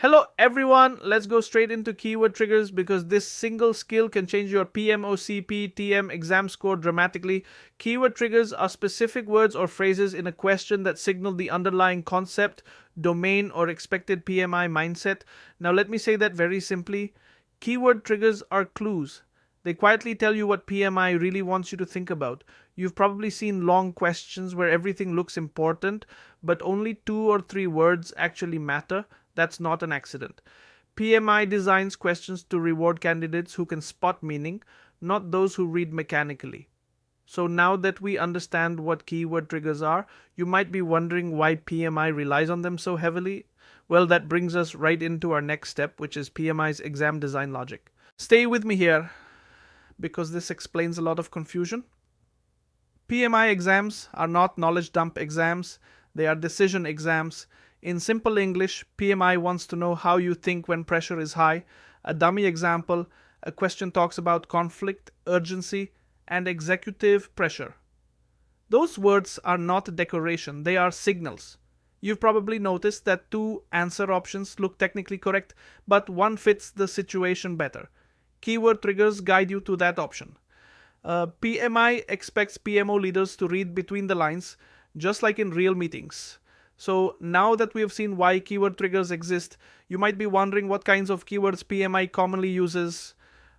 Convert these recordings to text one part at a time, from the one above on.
Hello everyone, let's go straight into keyword triggers because this single skill can change your PMOCP TM exam score dramatically. Keyword triggers are specific words or phrases in a question that signal the underlying concept, domain, or expected PMI mindset. Now let me say that very simply. Keyword triggers are clues. They quietly tell you what PMI really wants you to think about. You've probably seen long questions where everything looks important, but only 2 or 3 words actually matter. That's not an accident. PMI designs questions to reward candidates who can spot meaning, not those who read mechanically. So now that we understand what keyword triggers are, you might be wondering why PMI relies on them so heavily. Well, that brings us right into our next step, which is PMI's exam design logic. Stay with me here because this explains a lot of confusion. PMI exams are not knowledge dump exams, they are decision exams. In simple English, PMI wants to know how you think when pressure is high. A dummy example, a question talks about conflict, urgency, and executive pressure. Those words are not decoration, they are signals. You've probably noticed that 2 answer options look technically correct, but one fits the situation better. Keyword triggers guide you to that option. PMI expects PMO leaders to read between the lines, just like in real meetings. So now that we have seen why keyword triggers exist, you might be wondering what kinds of keywords PMI commonly uses.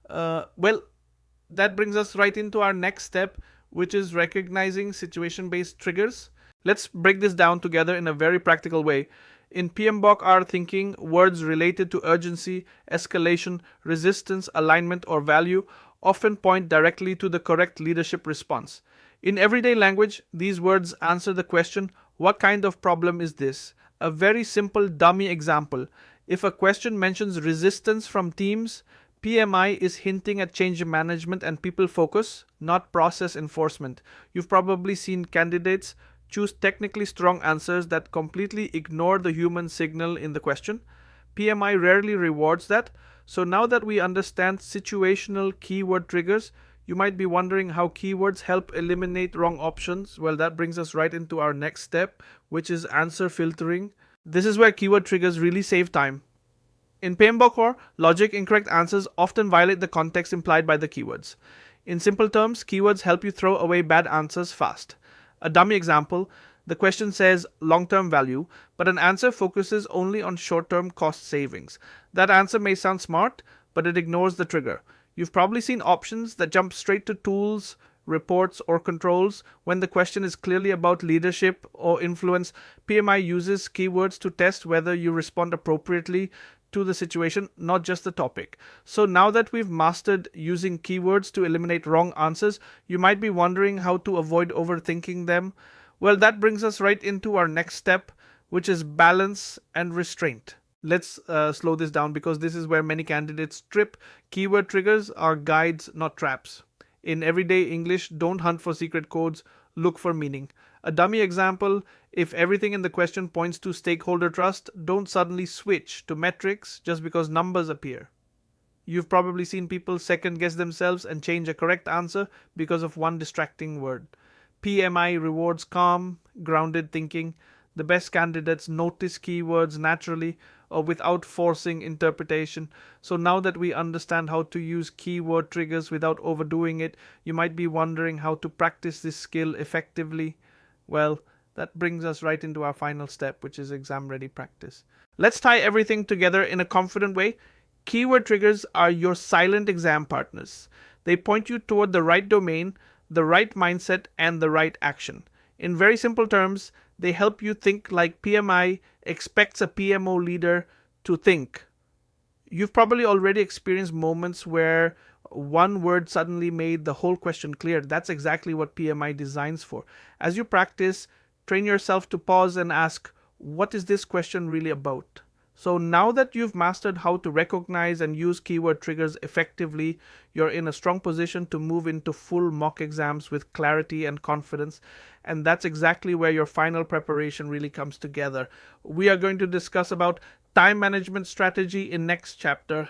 Well, that brings us right into our next step, which is recognizing situation-based triggers. Let's break this down together in a very practical way. In PMBOK R thinking, words related to urgency, escalation, resistance, alignment, or value often point directly to the correct leadership response. In everyday language, these words answer the question, what kind of problem is this? A very simple dummy example. If a question mentions resistance from teams, PMI is hinting at change management and people focus, not process enforcement. You've probably seen candidates choose technically strong answers that completely ignore the human signal in the question. PMI rarely rewards that. So now that we understand situational keyword triggers, you might be wondering how keywords help eliminate wrong options. Well, that brings us right into our next step, which is answer filtering. This is where keyword triggers really save time. In PMBOK R, logic incorrect answers often violate the context implied by the keywords. In simple terms, keywords help you throw away bad answers fast. A dummy example, the question says long-term value, but an answer focuses only on short-term cost savings. That answer may sound smart, but it ignores the trigger. You've probably seen options that jump straight to tools, reports, or controls when the question is clearly about leadership or influence. PMI uses keywords to test whether you respond appropriately to the situation, not just the topic. So now that we've mastered using keywords to eliminate wrong answers, you might be wondering how to avoid overthinking them. Well, that brings us right into our next step, which is balance and restraint. Let's slow this down because this is where many candidates trip. Keyword triggers are guides, not traps. In everyday English, don't hunt for secret codes, look for meaning. A dummy example, if everything in the question points to stakeholder trust, don't suddenly switch to metrics just because numbers appear. You've probably seen people second guess themselves and change a correct answer because of one distracting word. PMI rewards calm, grounded thinking. The best candidates notice keywords naturally or without forcing interpretation. So now that we understand how to use keyword triggers without overdoing it, you might be wondering how to practice this skill effectively. Well, that brings us right into our final step, which is exam-ready practice. Let's tie everything together in a confident way. Keyword triggers are your silent exam partners. They point you toward the right domain, the right mindset, and the right action. In very simple terms, they help you think like PMI expects a PMO leader to think. You've probably already experienced moments where one word suddenly made the whole question clear. That's exactly what PMI designs for. As you practice, train yourself to pause and ask, what is this question really about? So now that you've mastered how to recognize and use keyword triggers effectively, you're in a strong position to move into full mock exams with clarity and confidence. And that's exactly where your final preparation really comes together. We are going to discuss about time management strategy in next chapter.